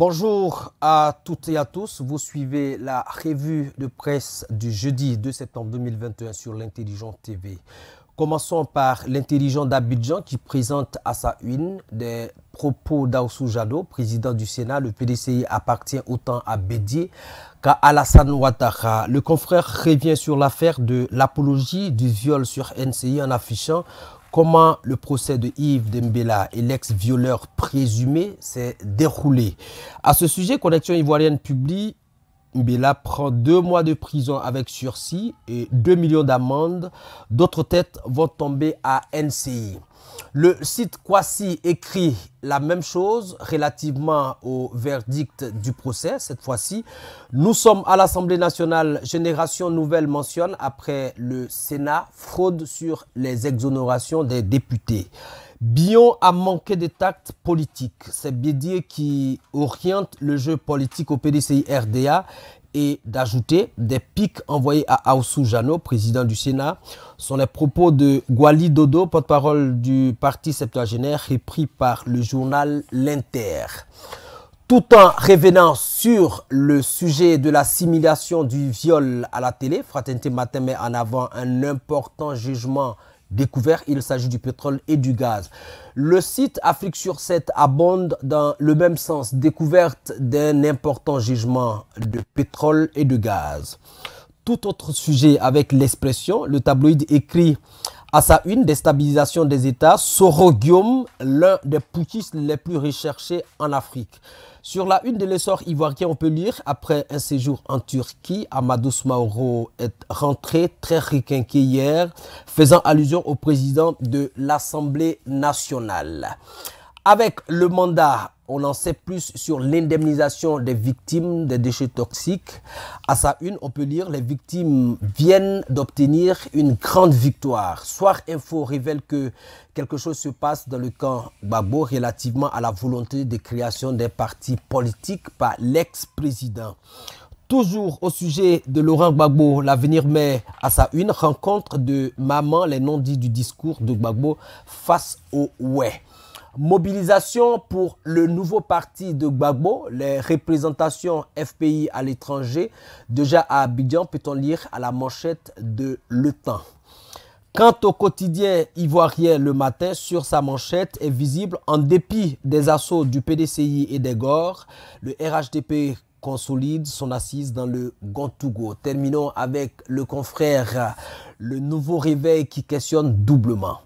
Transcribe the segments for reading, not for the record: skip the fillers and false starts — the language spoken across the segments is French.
Bonjour à toutes et à tous, vous suivez la revue de presse du jeudi 2 septembre 2021 sur l'Intelligent TV. Commençons par l'Intelligent d'Abidjan qui présente à sa une des propos d'Aoussou Jado, président du Sénat. Le PDCI appartient autant à Bédié qu'à Alassane Ouattara. Le confrère revient sur l'affaire de l'apologie du viol sur NCI en affichant comment le procès de Yves Dembella et l'ex-violeur présumé s'est déroulé. À ce sujet, Connexion Ivoirienne publie Mbella prend 2 mois de prison avec sursis et 2 millions d'amende. D'autres têtes vont tomber à NCI. Le site Kwasi écrit la même chose relativement au verdict du procès. Cette fois-ci, nous sommes à l'Assemblée nationale. Génération Nouvelle mentionne après le Sénat fraude sur les exonérations des députés. Bion a manqué de tact politique. C'est Bédié qui oriente le jeu politique au PDCI RDA et d'ajouter des pics envoyés à Aoussou Jado, président du Sénat, sont les propos de Gwali Dodo, porte-parole du parti septuagénaire, repris par le journal L'Inter. Tout en revenant sur le sujet de l'assimilation du viol à la télé, Fraternité Matin met en avant un important jugement découvert, il s'agit du pétrole et du gaz. Le site Afrique sur 7 abonde dans le même sens, découverte d'un important jugement de pétrole et de gaz. Tout autre sujet avec l'expression, le tabloïd écrit à sa une, déstabilisation des États, Soro Guillaume, l'un des putschistes les plus recherchés en Afrique. Sur la une de l'essor ivoirien, on peut lire, après un séjour en Turquie, Amadou Smaoro est rentré très requinqué hier, faisant allusion au président de l'Assemblée nationale. Avec le mandat, on en sait plus sur l'indemnisation des victimes des déchets toxiques. À sa une, on peut lire, les victimes viennent d'obtenir une grande victoire. Soir Info révèle que quelque chose se passe dans le camp Gbagbo relativement à la volonté de création des partis politiques par l'ex-président. Toujours au sujet de Laurent Gbagbo, l'avenir met à sa une rencontre de maman, les non-dits du discours de Gbagbo face au ouais. Mobilisation pour le nouveau parti de Gbagbo, les représentations FPI à l'étranger. Déjà à Abidjan, peut-on lire à la manchette de Le Temps. Quant au quotidien ivoirien Le Matin, sur sa manchette est visible, en dépit des assauts du PDCI et des GOR, le RHDP consolide son assise dans le Gontougo. Terminons avec le confrère, le nouveau réveil qui questionne doublement.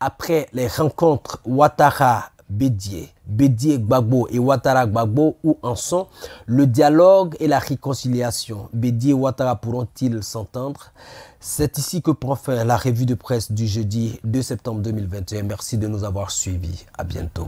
Après les rencontres Ouattara-Bédié, Bédié-Gbagbo et Ouattara-Gbagbo, où en sont le dialogue et la réconciliation? Bédié et Ouattara pourront-ils s'entendre? C'est ici que prend fin la revue de presse du jeudi 2 septembre 2021. Merci de nous avoir suivis. À bientôt.